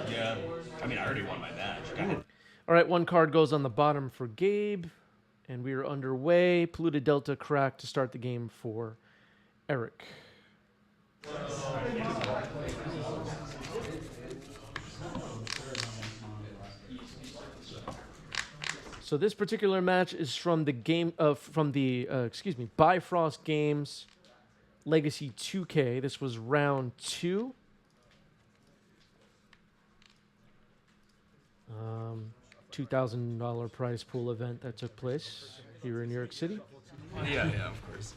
Yeah. I mean, I already won my match. All right, one card goes on the bottom for Gabe, and we are underway. Polluted Delta crack to start the game for Eric. So this particular match is from the game Bifrost Games Legacy 2K. This was round 2. $2,000 prize pool event that took place here in New York City. Yeah, of course.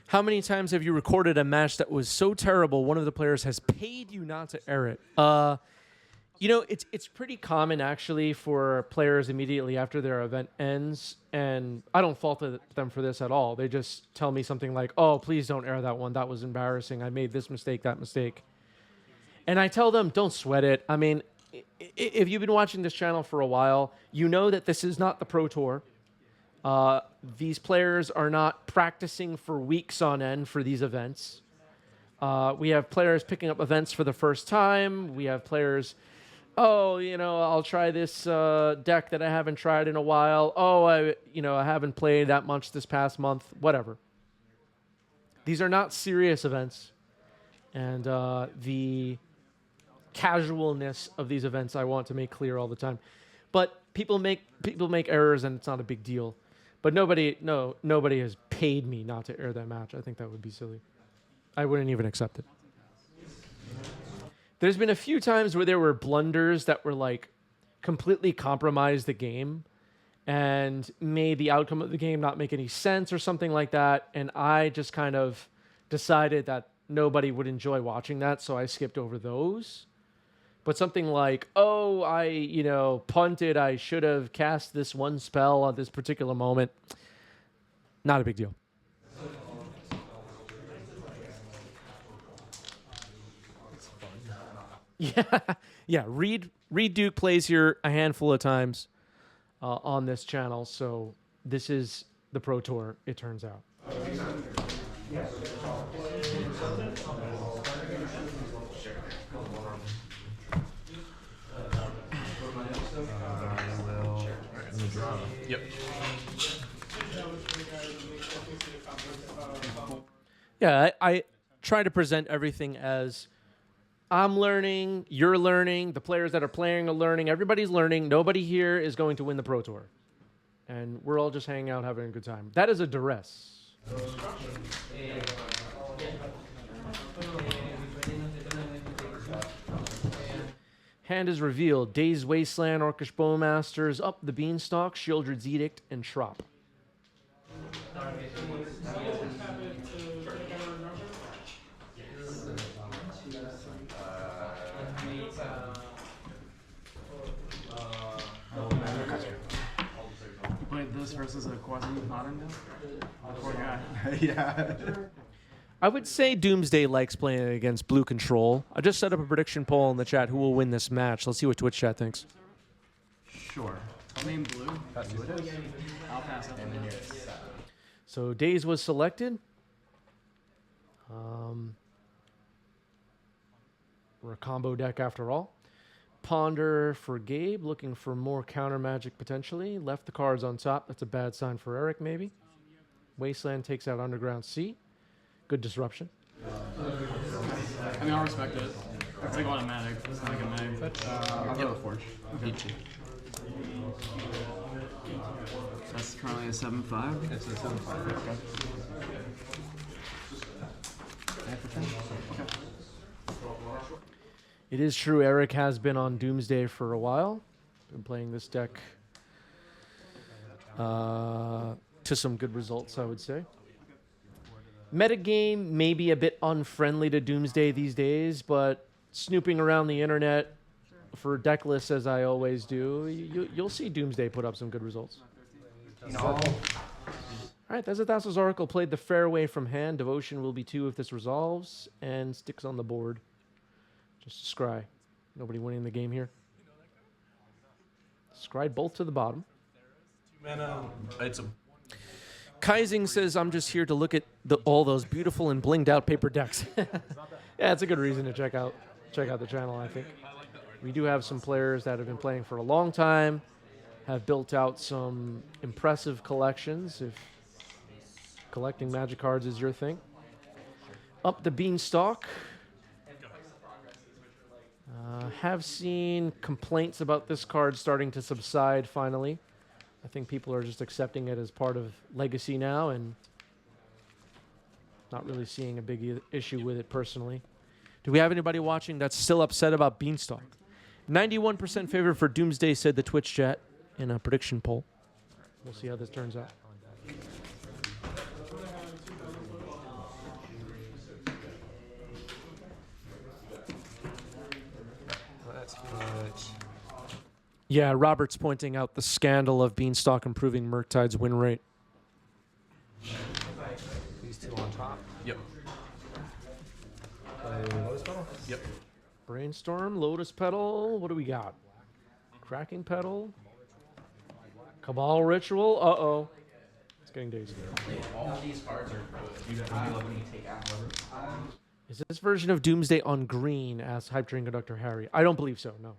How many times have you recorded a match that was so terrible one of the players has paid you not to air it? You know, it's pretty common actually for players immediately after their event ends, and I don't fault them for this at all. They just tell me something like, "Oh, please don't air that one. That was embarrassing. I made this mistake, that mistake." And I tell them, "Don't sweat it. I mean, if you've been watching this channel for a while, you know that this is not the Pro Tour. These players are not practicing for weeks on end for these events. We have players picking up events for the first time. We have players, oh, you know, I'll try this deck that I haven't tried in a while. Oh, I haven't played that much this past month. Whatever. These are not serious events, and the casualness of these events I want to make clear all the time. But people make errors, and it's not a big deal. But nobody has paid me not to air that match. I think that would be silly. I wouldn't even accept it. There's been a few times where there were blunders that were like completely compromised the game and made the outcome of the game not make any sense or something like that. And I just kind of decided that nobody would enjoy watching that, so I skipped over those. But something like, oh, I punted, I should have cast this one spell at this particular moment, not a big deal. Yeah. Reed Duke plays here a handful of times on this channel, so this is the Pro Tour, it turns out. Yep. Yeah, I try to present everything as I'm learning, you're learning, the players that are playing are learning, everybody's learning. Nobody here is going to win the Pro Tour. And we're all just hanging out, having a good time. That is a duress. Hand is revealed. Dazed Wasteland, Orcish Bowmasters, Up the Beanstalk, Shieldred's Edict, and Trop. You played this versus a quasi-modern deck? Poor guy. Yeah. I would say Doomsday likes playing against Blue Control. I just set up a prediction poll in the chat. Who will win this match? Let's see what Twitch chat thinks. Sure. I'll name Blue. That's who it is. I'll pass up. So Daze was selected. We're a combo deck after all. Ponder for Gabe, looking for more counter magic potentially. Left the cards on top. That's a bad sign for Eric, maybe. Wasteland takes out Underground Sea. Good disruption. I mean, I'll respect it. It's like automatic. It's not like a mag. I'll go with Forge. Okay. That's currently a 7-5. It's a 7/5. Okay. It is true Eric has been on Doomsday for a while. Been playing this deck to some good results, I would say. Metagame may be a bit unfriendly to Doomsday these days, but snooping around the internet for Decklists, as I always do, you'll see Doomsday put up some good results. All right, Thesathasos Oracle played the fairway from hand. Devotion will be 2 if this resolves, and sticks on the board. Just a scry. Nobody winning the game here. Scry both to the bottom. Mana. It's a Kaizing says, I'm just here to look at all those beautiful and blinged out paper decks. Yeah, it's a good reason to check out the channel, I think. We do have some players that have been playing for a long time, have built out some impressive collections, if collecting Magic cards is your thing. Up the Beanstalk. Have seen complaints about this card starting to subside finally. I think people are just accepting it as part of Legacy now and not really seeing a big issue with it personally. Do we have anybody watching that's still upset about Beanstalk? 91% favor for Doomsday, said the Twitch chat in a prediction poll. We'll see how this turns out. Let's put... Yeah, Robert's pointing out the scandal of Beanstalk improving Murktide's win rate. These two on top. Yep. Lotus Petal? Yep. Brainstorm, Lotus Petal. What do we got? Cracking Petal. Cabal Ritual. Uh-oh. It's getting dazed. All these cards are... You only let me take out whoever. Is this version of Doomsday on green? Asked Hype Train Conductor Harry. I don't believe so, no.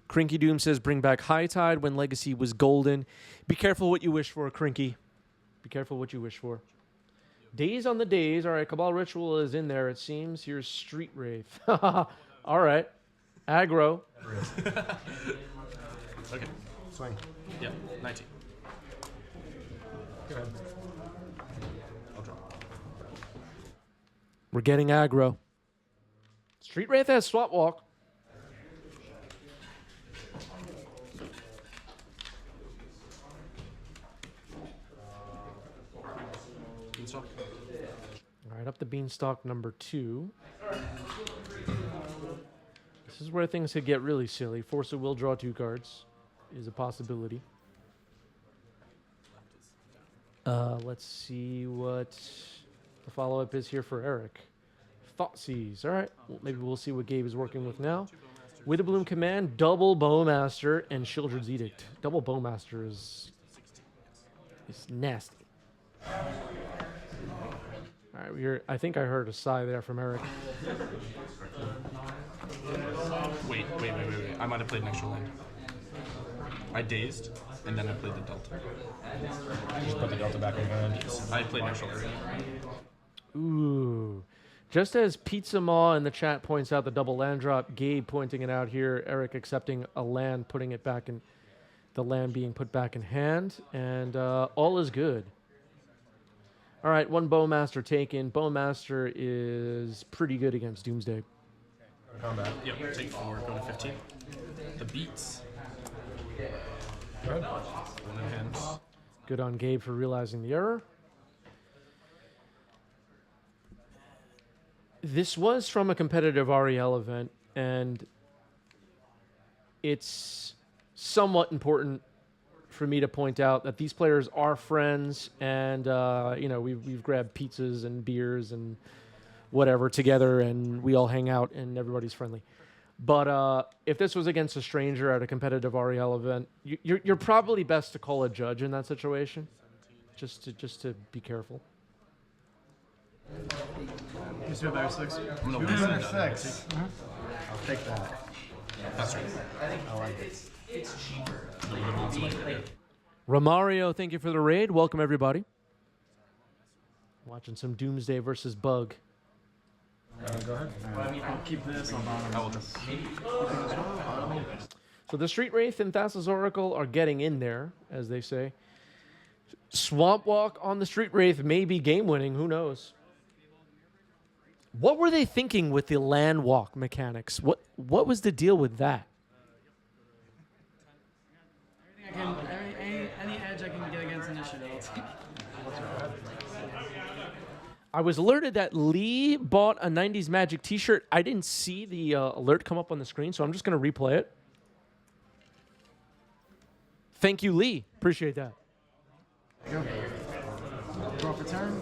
Crinky Doom says, bring back High Tide when Legacy was golden. Be careful what you wish for, Crinky. Be careful what you wish for. Days on the days. All right, Cabal Ritual is in there, it seems. Here's Street Wraith. All right. Aggro. Okay. Swing. Yep. 19. Go ahead. I'll draw. We're getting aggro. Street Wraith has Swap Walk. Beanstalk. All right, up the Beanstalk number 2. This is where things could get really silly. Force of Will, draw 2 cards is a possibility. Let's see what the follow-up is here for Eric. Thoughtseize. All right, well, maybe we'll see what Gabe is working with now. Witherbloom Command, double Bowmaster, and Shieldred's Edict. Double Bowmaster is nasty. All right, I think I heard a sigh there from Eric. Wait. I might have played an extra land. I dazed, and then I played the Delta. Just put the Delta back in hand. I played an extra land. Ooh. Just as Pizza Maw in the chat points out the double land drop, Gabe pointing it out here, Eric accepting a land, putting it back in, the land being put back in hand, and all is good. All right, 1 Bowmaster taken. Bowmaster is pretty good against Doomsday. Combat. Yep. Take 4. Go to 15. The beats. Go ahead. 1 in hand. Good on Gabe for realizing the error. This was from a competitive REL event, and it's somewhat important for me to point out that these players are friends, and we've grabbed pizzas and beers and whatever together, and we all hang out, and everybody's friendly. But if this was against a stranger at a competitive REL event, you're probably best to call a judge in that situation, just to be careful. You see better 6. I'm gonna Two lose and it. 6. I'll take that. That's right. I like it. Romario, thank you for the raid. Welcome, everybody. Watching some Doomsday versus Bug. Go ahead. I'll keep this on bottom. I will draw. So the Street Wraith and Thassa's Oracle are getting in there, as they say. Swamp Walk on the Street Wraith may be game-winning. Who knows? What were they thinking with the land walk mechanics? What was the deal with that? Any edge I can get against initiative. I was alerted that Lee bought a 90s Magic t-shirt. I didn't see the alert come up on the screen, so I'm just going to replay it. Thank you, Lee. Appreciate that. Go. Draw for turn.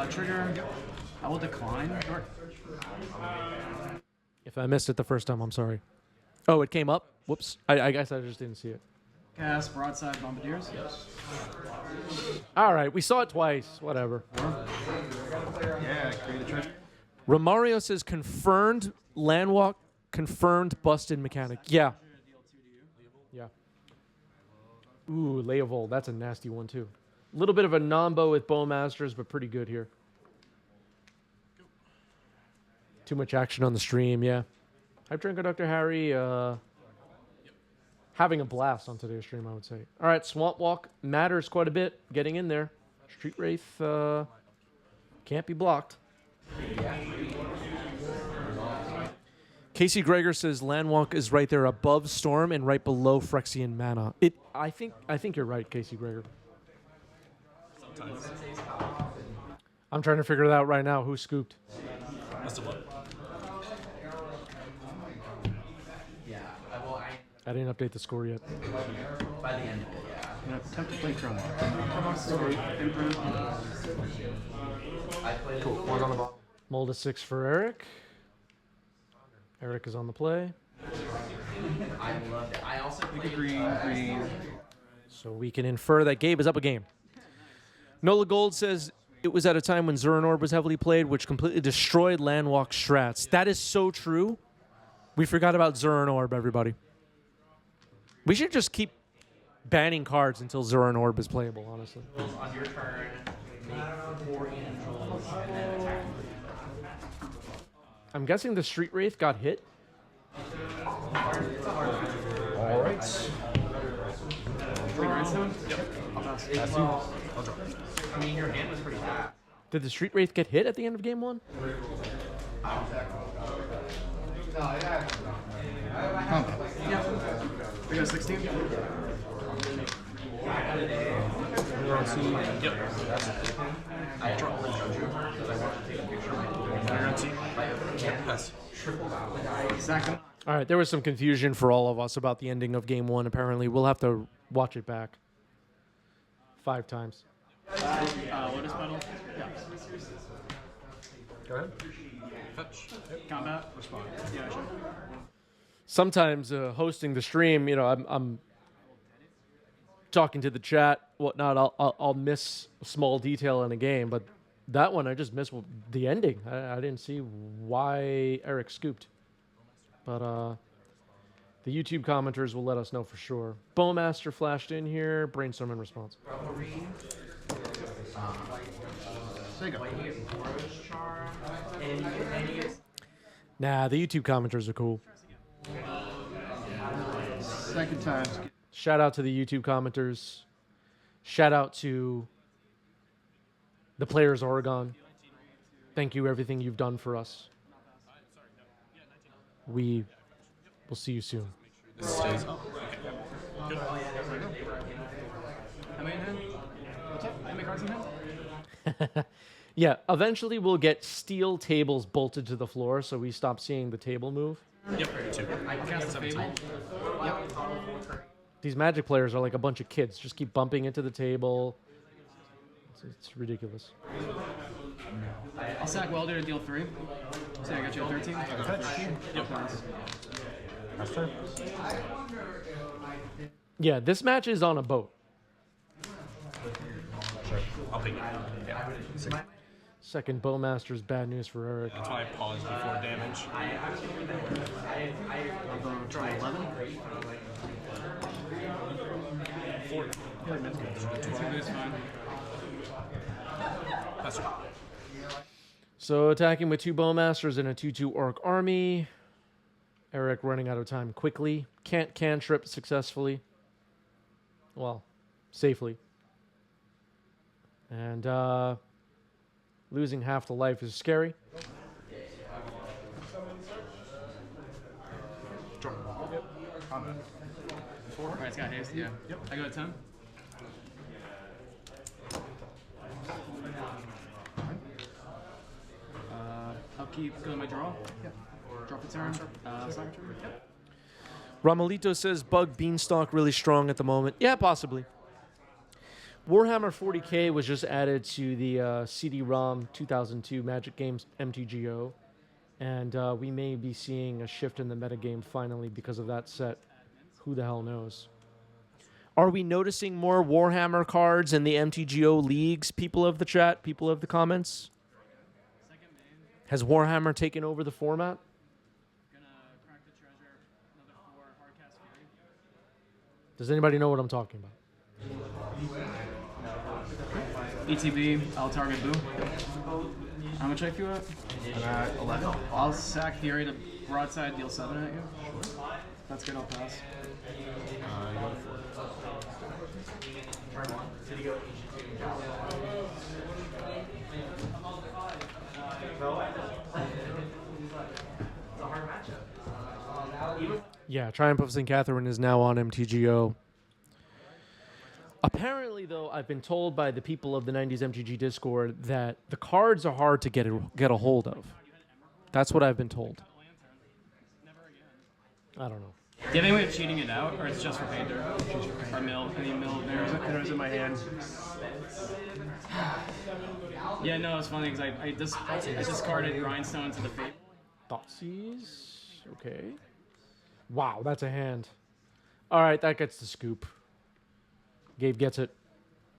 Trigger. I will decline. If I missed it the first time, I'm sorry. Oh, it came up? Whoops. I guess I just didn't see it. Cast broadside bombardiers. Yes. All right, we saw it twice. Whatever. Yeah, create a treasure. Romario says confirmed landwalk, confirmed busted mechanic. Yeah. Yeah. Ooh, Leovold. That's a nasty one, too. A little bit of a nombo with Bowmasters, but pretty good here. Too much action on the stream, yeah. Hype Train Conductor Harry, having a blast on today's stream, I would say. All right, Swamp Walk matters quite a bit. Getting in there. Street Wraith can't be blocked. Casey Greger says Landwalk is right there above Storm and right below Phyrexian Mana. I think you're right, Casey Greger. Sometimes. I'm trying to figure it out right now. Who scooped? Must have won. I didn't update the score yet. I'm gonna attempt to play Chrome. Imprint. Cool. One's on the bottom. Mold a 6 for Eric. Eric is on the play. Make a green. So we can infer that Gabe is up a game. Nola Gold says it was at a time when Zuran Orb was heavily played, which completely destroyed Landwalk strats. That is so true. We forgot about Zuran Orb, everybody. We should just keep banning cards until Zuran Orb is playable, honestly. On your turn, make 4 angels and then attack. I'm guessing the Street Wraith got hit. All right. I mean, your hand was pretty bad. Did the Street Wraith get hit at the end of game 1? We got 16. Yep. Pass. Second. All right, there was some confusion for all of us about the ending of game 1, apparently. We'll have to watch it back 5 times. Lotus Petal. Yeah. Go ahead. Fetch. Combat. Respond. Yeah, sure. Sometimes hosting the stream, I'm talking to the chat, whatnot. I'll miss a small detail in a game, but that one I just missed the ending. I didn't see why Eric scooped, but the YouTube commenters will let us know for sure. Bowmaster flashed in here. Brainstorm in response. Nah, the YouTube commenters are cool. Second time. Shout out to the YouTube commenters. Shout out to the Players Oregon. Thank you everything you've done for us. We will see you soon. This stays up. Good. How many in hand? What's up? How many cards in hand? Yeah, eventually we'll get steel tables bolted to the floor so we stop seeing the table move. Yep. 2. I cast the Fable. These Magic players are like a bunch of kids. Just keep bumping into the table. It's ridiculous. I'll sack Welder to deal 3. So I got you at 13. Yep. Master. Yeah, this match is on a boat. Sure. I'll pick it. Yeah. Second Bowmaster's bad news for Eric. That's why I paused before damage. I'll go to 11. 4. It's fine. Pass. So attacking with 2 Bowmasters and a 2/2 Orc army. Eric running out of time quickly. Can't cantrip successfully. Well, safely. And losing half the life is scary. Combat. 4. Alright, it's got haste. Yeah. Yep. I go to 10. I'll keep going my draw. Yep. Drop a turn. Second turn. Yep. Ramalito says Bug Beanstalk really strong at the moment. Yeah, possibly. Warhammer 40K was just added to the CD-ROM 2002 Magic Games MTGO, and we may be seeing a shift in the metagame finally because of that set. Who the hell knows? Are we noticing more Warhammer cards in the MTGO leagues? People of the chat, people of the comments. Has Warhammer taken over the format? Gonna crack the treasure. Another 4 hardcast fury. Does anybody know what I'm talking about? ETB, I'll target Boo. How much IQ at? I'm at 11. I'll sack Fury to broadside, deal 7 at you. That's good, I'll pass. You go to 4. Yeah, Triumph of St. Catherine is now on MTGO. Apparently, though, I've been told by the people of the 90s MTG Discord that the cards are hard to get a hold of. That's what I've been told. I don't know. Do you have any way of cheating it out, or it's just for painter? Or mill? Any mill? There's in my hand. Yeah, no, it's funny because I discarded Grindstone to the Fate. Thoughtseize. Okay. Wow, that's a hand. All right, that gets the scoop. Gabe gets it.